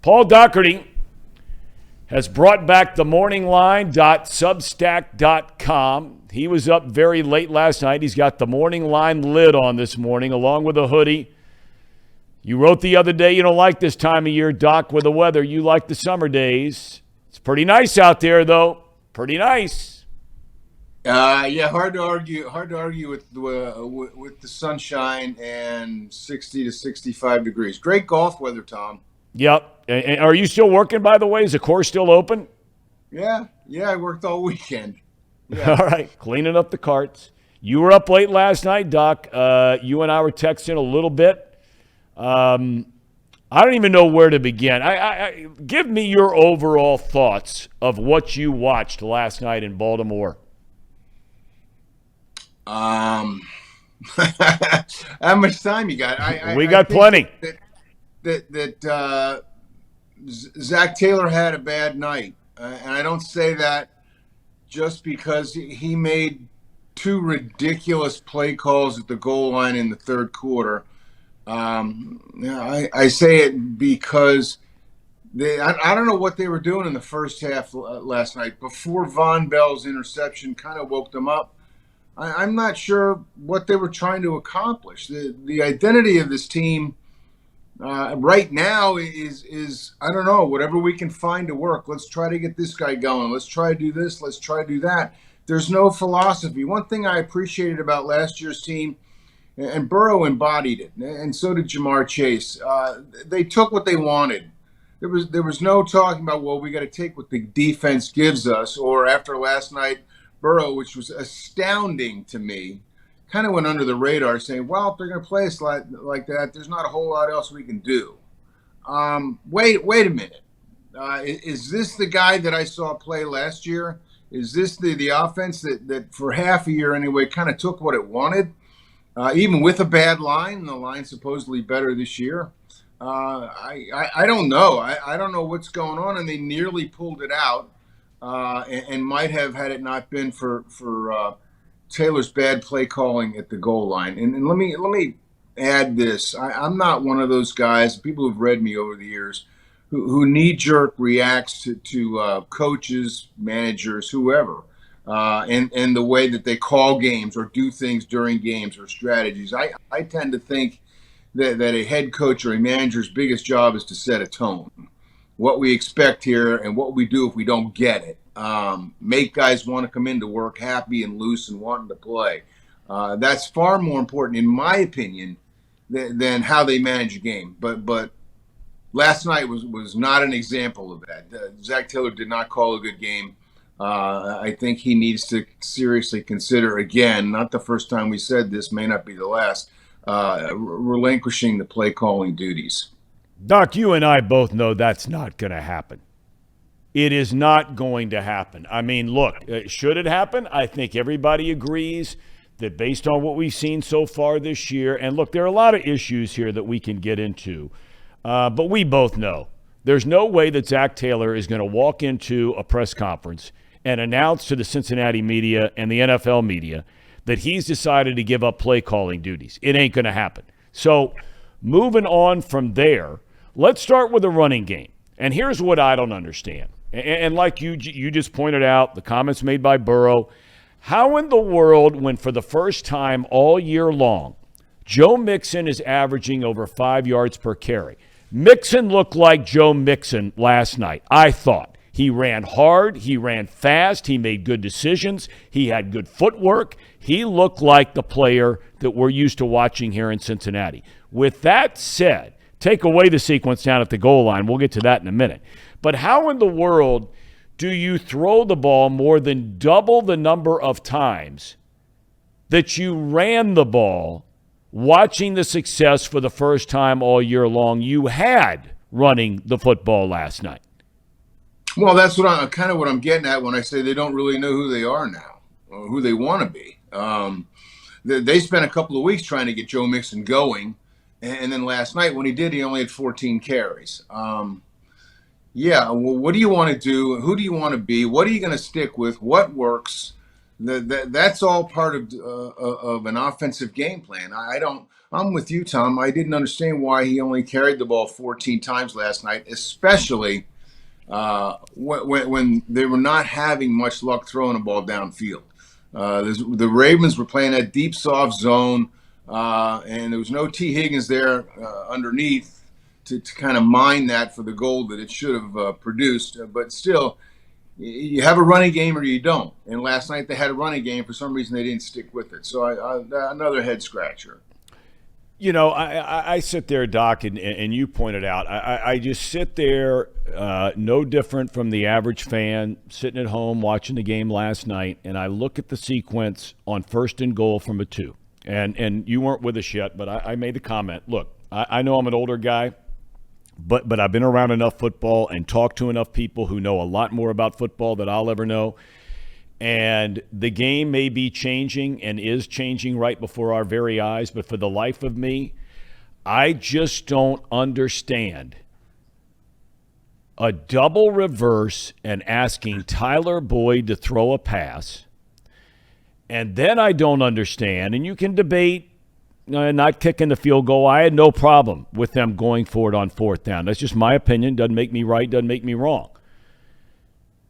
Paul Daugherty has brought back the morningline.substack.com. He was up very late last night. He's got the morning line lid on this morning along with a hoodie. You wrote the other day you don't like this time of year, Doc, with the weather. You like the summer days. It's pretty nice out there, though. Pretty nice. Yeah, hard to argue. Hard to argue with the sunshine and 60 to 65 degrees. Great golf weather, Thom. Yep. And are you still working, by the way? Is the course still open? Yeah, I worked all weekend. Yeah. All right, cleaning up the carts. You were up late last night, Doc. You and I were texting a little bit. I don't even know where to begin. Give me your overall thoughts of what you watched last night in Baltimore. How much time you got? We got plenty. That Zach Taylor had a bad night, and I don't say that just because he made two ridiculous play calls at the goal line in the third quarter. I say it because I don't know what they were doing in the first half last night. Before Von Bell's interception kind of woke them up, I'm not sure what they were trying to accomplish. The identity of this team right now is I don't know, whatever we can find to work. Let's try to get this guy going. Let's try to do this. Let's try to do that. There's no philosophy. One thing I appreciated about last year's team, and Burrow embodied it, and so did Jamar Chase. They took what they wanted. There was no talking about, well, we got to take what the defense gives us, or after last night, Burrow, which was astounding to me, kind of went under the radar saying, well, if they're going to play us like that, there's not a whole lot else we can do. Wait a minute. Is this the guy that I saw play last year? Is this the offense that for half a year anyway kind of took what it wanted? Even with a bad line, the line's supposedly better this year. I don't know. I don't know what's going on, and they nearly pulled it out and might have had it not been for Taylor's bad play calling at the goal line. And let me add this. I'm not one of those guys, people who've read me over the years, who knee-jerk reacts to coaches, managers, whoever, and the way that they call games or do things during games or strategies. I tend to think that a head coach or a manager's biggest job is to set a tone, what we expect here and what we do if we don't get it. Make guys want to come into work happy and loose and wanting to play. That's far more important, in my opinion, than how they manage a game. But last night was not an example of that. Zach Taylor did not call a good game. I think he needs to seriously consider, again, not the first time we said this, may not be the last, relinquishing the play calling duties. Doc, you and I both know that's not going to happen. It is not going to happen. I mean, look, should it happen? I think everybody agrees that based on what we've seen so far this year, and look, there are a lot of issues here that we can get into, but we both know there's no way that Zach Taylor is going to walk into a press conference and announce to the Cincinnati media and the NFL media that he's decided to give up play calling duties. It ain't going to happen. So moving on from there, let's start with the running game. And here's what I don't understand. And like you just pointed out, the comments made by Burrow, how in the world, when for the first time all year long, Joe Mixon is averaging over 5 yards per carry? Mixon looked like Joe Mixon last night, I thought. He ran hard. He ran fast. He made good decisions. He had good footwork. He looked like the player that we're used to watching here in Cincinnati. With that said, take away the sequence down at the goal line. We'll get to that in a minute. But how in the world do you throw the ball more than double the number of times that you ran the ball, watching the success for the first time all year long you had running the football last night? Well, that's what I'm getting at when I say they don't really know who they are now, or who they want to be. They spent a couple of weeks trying to get Joe Mixon going, and then last night when he did, he only had 14 carries. Yeah, well, what do you want to do? Who do you want to be? What are you going to stick with? What works? That's all part of an offensive game plan. I don't I'm with you, Thom. I didn't understand why he only carried the ball 14 times last night, especially when they were not having much luck throwing the ball downfield. The Ravens were playing that deep, soft zone, and there was no T. Higgins there underneath to kind of mine that for the goal that it should have produced. But still, you have a running game or you don't. And last night they had a running game. For some reason, they didn't stick with it. So another head scratcher. You know, I sit there, Doc, and you pointed out, I just sit there, no different from the average fan sitting at home watching the game last night, and I look at the sequence on 1st and goal from a 2. And you weren't with us yet, but I made the comment. Look, I know I'm an older guy, but I've been around enough football and talked to enough people who know a lot more about football than I'll ever know. And the game may be changing and is changing right before our very eyes, but for the life of me, I just don't understand a double reverse and asking Tyler Boyd to throw a pass. And then I don't understand, and you can debate not kicking the field goal. I had no problem with them going for it on 4th down. That's just my opinion. Doesn't make me right, doesn't make me wrong.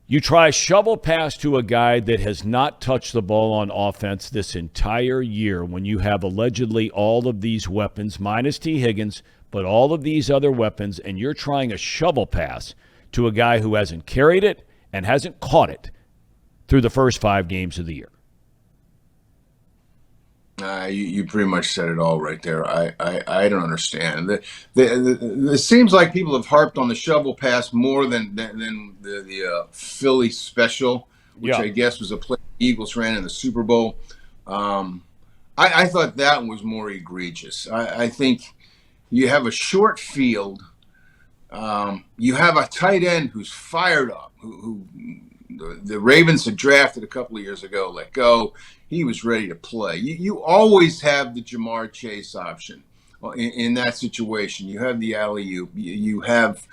You try a shovel pass to a guy that has not touched the ball on offense this entire year when you have allegedly all of these weapons, minus T. Higgins, but all of these other weapons, and you're trying a shovel pass to a guy who hasn't carried it and hasn't caught it through the first 5 games of the year. You pretty much said it all right there. I don't understand. It seems like people have harped on the shovel pass more than the Philly special, which I guess was a play the Eagles ran in the Super Bowl. I thought that one was more egregious. I think you have a short field. You have a tight end who's fired up, who the Ravens had drafted a couple of years ago, let go. He was ready to play. You always have the Jamar Chase option in that situation. You have the alley-oop. You have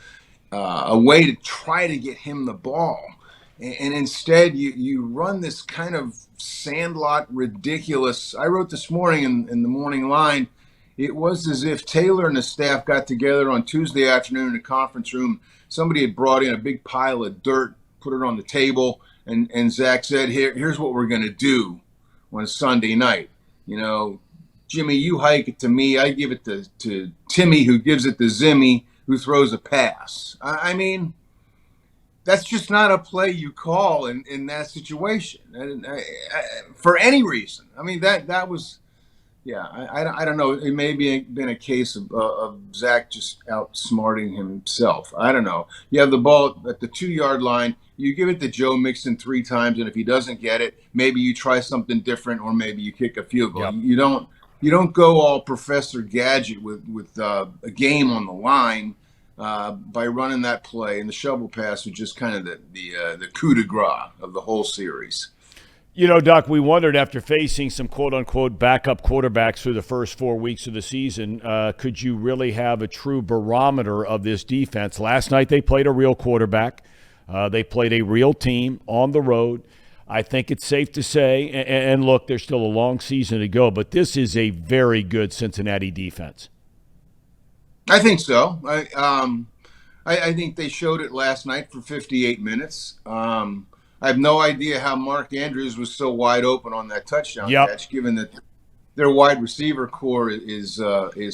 a way to try to get him the ball. And instead, you run this kind of sandlot, ridiculous. I wrote this morning in the morning line, it was as if Taylor and the staff got together on Tuesday afternoon in the conference room. Somebody had brought in a big pile of dirt, put it on the table, and Zach said, here's what we're going to do on Sunday night. You know, Jimmy, you hike it to me. I give it to Timmy, who gives it to Zimmy, who throws a pass. I mean, that's just not a play you call in that situation for any reason. I mean, that was, I don't know. It may be been a case of Zach just outsmarting himself. I don't know. You have the ball at the 2-yard line. You give it to Joe Mixon 3 times, and if he doesn't get it, maybe you try something different, or maybe you kick a field goal. Yep. You don't go all Professor Gadget with a game on the line by running that play. And the shovel pass was just kind of the coup de grace of the whole series. You know, Doc, we wondered after facing some quote-unquote backup quarterbacks through the first 4 weeks of the season, could you really have a true barometer of this defense? Last night they played a real quarterback. They played a real team on the road. I think it's safe to say, and look, there's still a long season to go, but this is a very good Cincinnati defense. I think so. I think they showed it last night for 58 minutes. I have no idea how Mark Andrews was so wide open on that touchdown catch, given that their wide receiver core is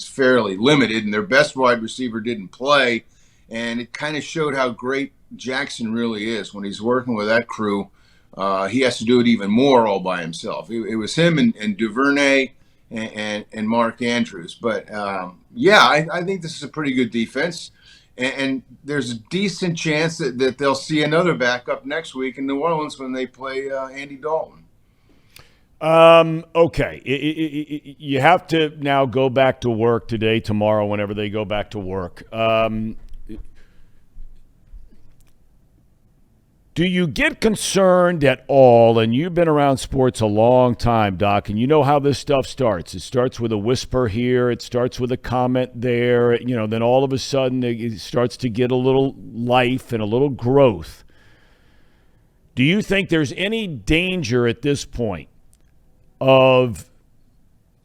fairly limited, and their best wide receiver didn't play. And it kind of showed how great Jackson really is when he's working with that crew. He has to do it even more all by himself. It was him and Duvernay and Mark Andrews. But, I think this is a pretty good defense. And there's a decent chance that they'll see another backup next week in New Orleans when they play Andy Dalton. Okay. You have to now go back to work today, tomorrow, whenever they go back to work. Do you get concerned at all? And you've been around sports a long time, Doc, and you know how this stuff starts. It starts with a whisper here. It starts with a comment there. You know, then all of a sudden it starts to get a little life and a little growth. Do you think there's any danger at this point of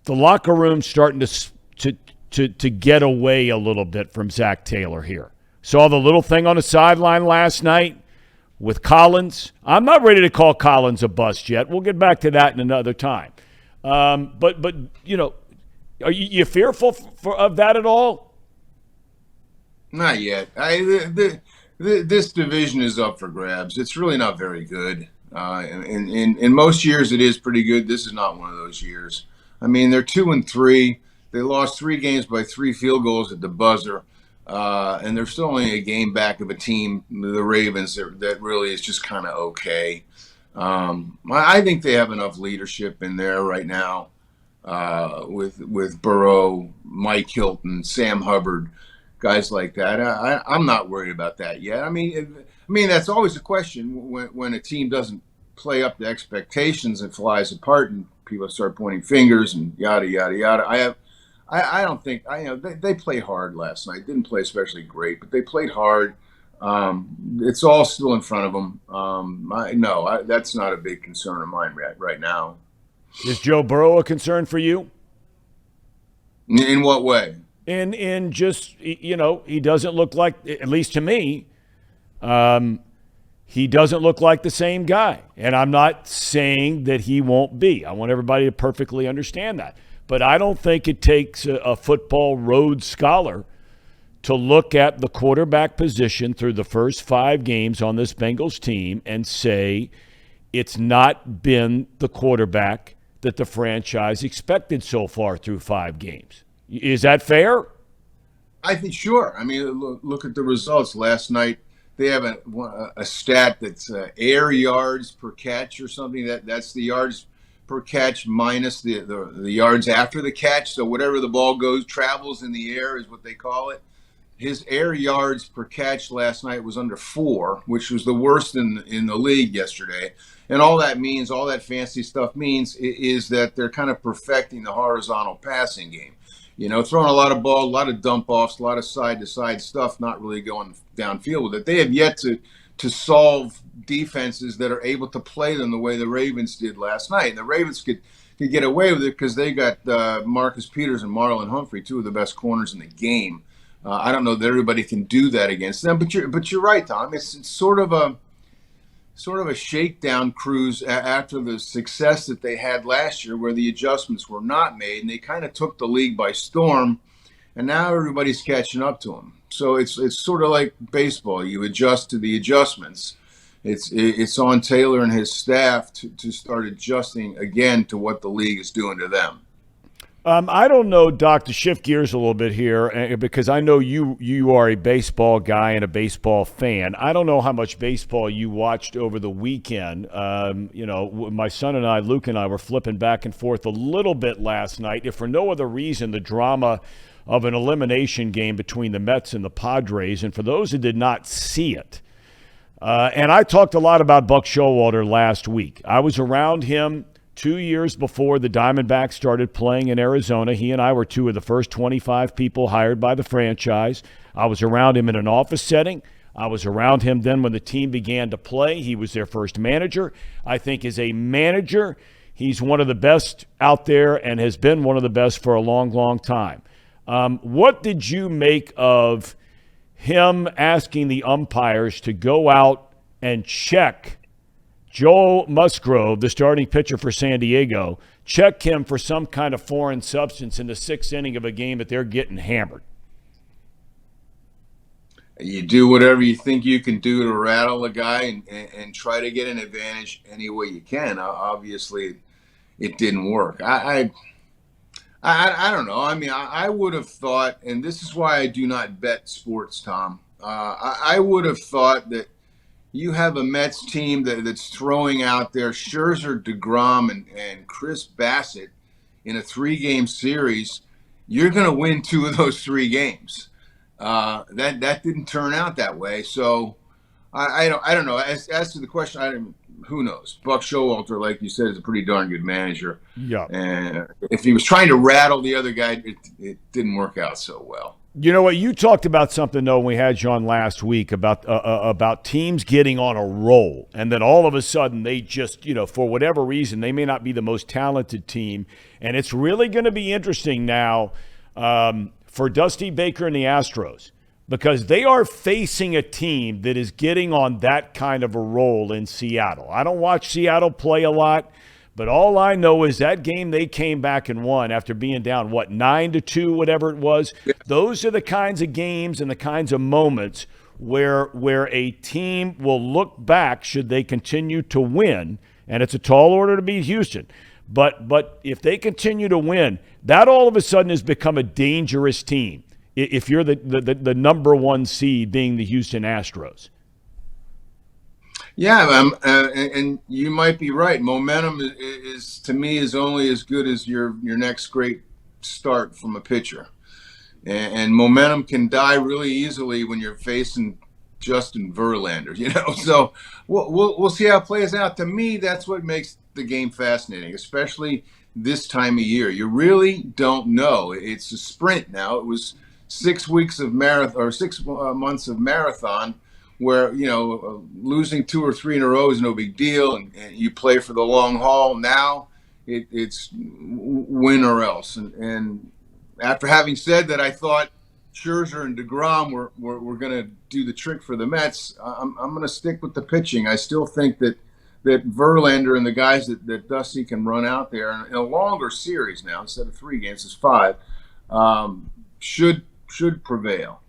the locker room starting to to get away a little bit from Zach Taylor here. Saw the little thing on the sideline last night with Collins. I'm not ready to call Collins a bust yet. We'll get back to that in another time. But are you fearful of that at all? Not yet. This division is up for grabs. It's really not very good. In most years, it is pretty good. This is not one of those years. I mean, they're 2-3. They lost 3 games by 3 field goals at the buzzer, and they're still only a game back of a team, the Ravens, that really is just kind of okay. I think they have enough leadership in there right now with Burrow, Mike Hilton, Sam Hubbard, guys like that. I'm not worried about that yet. I mean, that's always a question when a team doesn't play up to expectations and flies apart and people start pointing fingers and yada yada yada. I don't think they played hard last night. Didn't play especially great, but they played hard. It's all still in front of them. That's not a big concern of mine right now. Is Joe Burrow a concern for you? In what way? In just, he doesn't look like, at least to me, he doesn't look like the same guy. And I'm not saying that he won't be. I want everybody to perfectly understand that. But I don't think it takes a football Rhodes Scholar to look at the quarterback position through the first 5 games on this Bengals team and say it's not been the quarterback that the franchise expected so far through 5 games. Is that fair? I think sure. I mean, look at the results last night. They have a stat that's air yards per catch or something. That's the yards per catch minus the yards after the catch. So whatever the ball travels in the air is what they call it. His air yards per catch last night was under 4, which was the worst in the league yesterday. And all that means, all that fancy stuff means, is that they're kind of perfecting the horizontal passing game. Throwing a lot of ball, a lot of dump offs, a lot of side-to-side stuff, not really going downfield with it. They have yet to solve defenses that are able to play them the way the Ravens did last night. And the Ravens could get away with it because they got Marcus Peters and Marlon Humphrey, 2 of the best corners in the game. I don't know that everybody can do that against them, but you're right, Thom. It's sort of a shakedown cruise after the success that they had last year, where the adjustments were not made, and they kind of took the league by storm, and now everybody's catching up to them. So it's sort of like baseball. You adjust to the adjustments. It's on Taylor and his staff to start adjusting again to what the league is doing to them. I don't know, Doc, to shift gears a little bit here, because I know you are a baseball guy and a baseball fan. I don't know how much baseball you watched over the weekend. My son and I, Luke and I, were flipping back and forth a little bit last night. If for no other reason, the drama of an elimination game between the Mets and the Padres. And for those who did not see it, and I talked a lot about Buck Showalter last week. I was around him 2 years before the Diamondbacks started playing in Arizona. He and I were 2 of the first 25 people hired by the franchise. I was around him in an office setting. I was around him then when the team began to play. He was their first manager. I think as a manager, he's one of the best out there and has been one of the best for a long, long time. What did you make of him asking the umpires to go out and check Joel Musgrove, the starting pitcher for San Diego, check him for some kind of foreign substance in the 6th inning of a game that they're getting hammered? You do whatever you think you can do to rattle a guy and try to get an advantage any way you can. Obviously, it didn't work. I don't know. I mean, I would have thought, and this is why I do not bet sports, Thom. I would have thought that you have a Mets team that's throwing out there Scherzer, DeGrom, and Chris Bassett in a 3-game series. You're going to win 2 of those 3 games. That didn't turn out that way. So I don't know. As to the question, who knows? Buck Showalter, like you said, is a pretty darn good manager. Yeah. And if he was trying to rattle the other guy, it didn't work out so well. You know what? You talked about something, though, when we had you on last week about teams getting on a roll, and then all of a sudden they just, for whatever reason, they may not be the most talented team, and it's really going to be interesting now for Dusty Baker and the Astros, because they are facing a team that is getting on that kind of a roll in Seattle. I don't watch Seattle play a lot, but all I know is that game they came back and won after being down, 9-2, whatever it was. Those are the kinds of games and the kinds of moments where a team will look back should they continue to win, and it's a tall order to beat Houston. But if they continue to win, that all of a sudden has become a dangerous team if you're the number one seed being the Houston Astros. Yeah, and you might be right. Momentum is to me is only as good as your next great start from a pitcher, and momentum can die really easily when you're facing Justin Verlander. So we'll see how it plays out. To me, that's what makes the game fascinating, especially this time of year. You really don't know. It's a sprint now. It was 6 weeks of marathon or 6 months of marathon, where losing 2 or 3 in a row is no big deal, and you play for the long haul. Now it's win or else. And after having said that, I thought Scherzer and DeGrom were going to do the trick for the Mets. I'm going to stick with the pitching. I still think that Verlander and the guys that Dusty can run out there in a longer series now, instead of 3 games, it's 5, should prevail.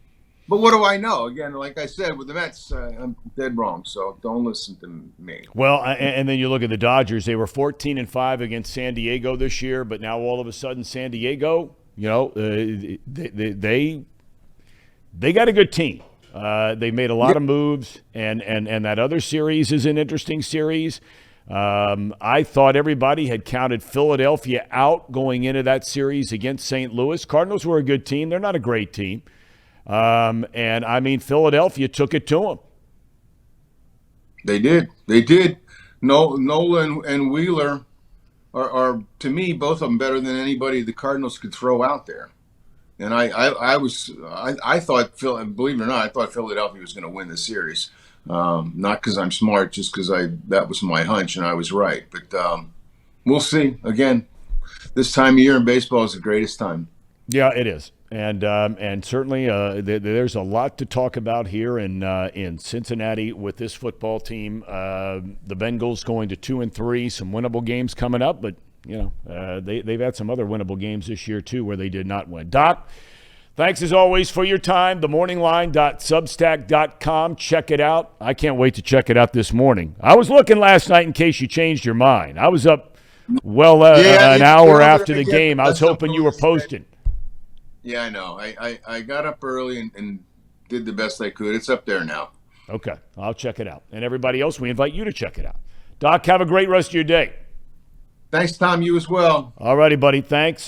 But what do I know? Again, like I said, with the Mets, I'm dead wrong, so don't listen to me. Well, and then you look at the Dodgers. They were 14-5 against San Diego this year, but now all of a sudden San Diego, they got a good team. They made a lot of moves, and that other series is an interesting series. I thought everybody had counted Philadelphia out going into that series against St. Louis. Cardinals were a good team. They're not a great team. And, I mean, Philadelphia took it to them. They did. Nola and Wheeler are, to me, both of them better than anybody the Cardinals could throw out there. And I thought, believe it or not, I thought Philadelphia was going to win the series. Not because I'm smart, just because that was my hunch and I was right. But we'll see. Again, this time of year in baseball is the greatest time. Yeah, it is. And certainly there's a lot to talk about here in Cincinnati with this football team. The Bengals going to 2-3, some winnable games coming up, but they've had some other winnable games this year too where they did not win. Doc, thanks as always for your time. TheMorningLine.substack.com. Check it out. I can't wait to check it out this morning. I was looking last night in case you changed your mind. I was up an hour after the game. I was hoping you were posting. Yeah, I know. I got up early and did the best I could. It's up there now. Okay. I'll check it out. And everybody else, we invite you to check it out. Doc, have a great rest of your day. Thanks, Thom. You as well. All righty, buddy. Thanks.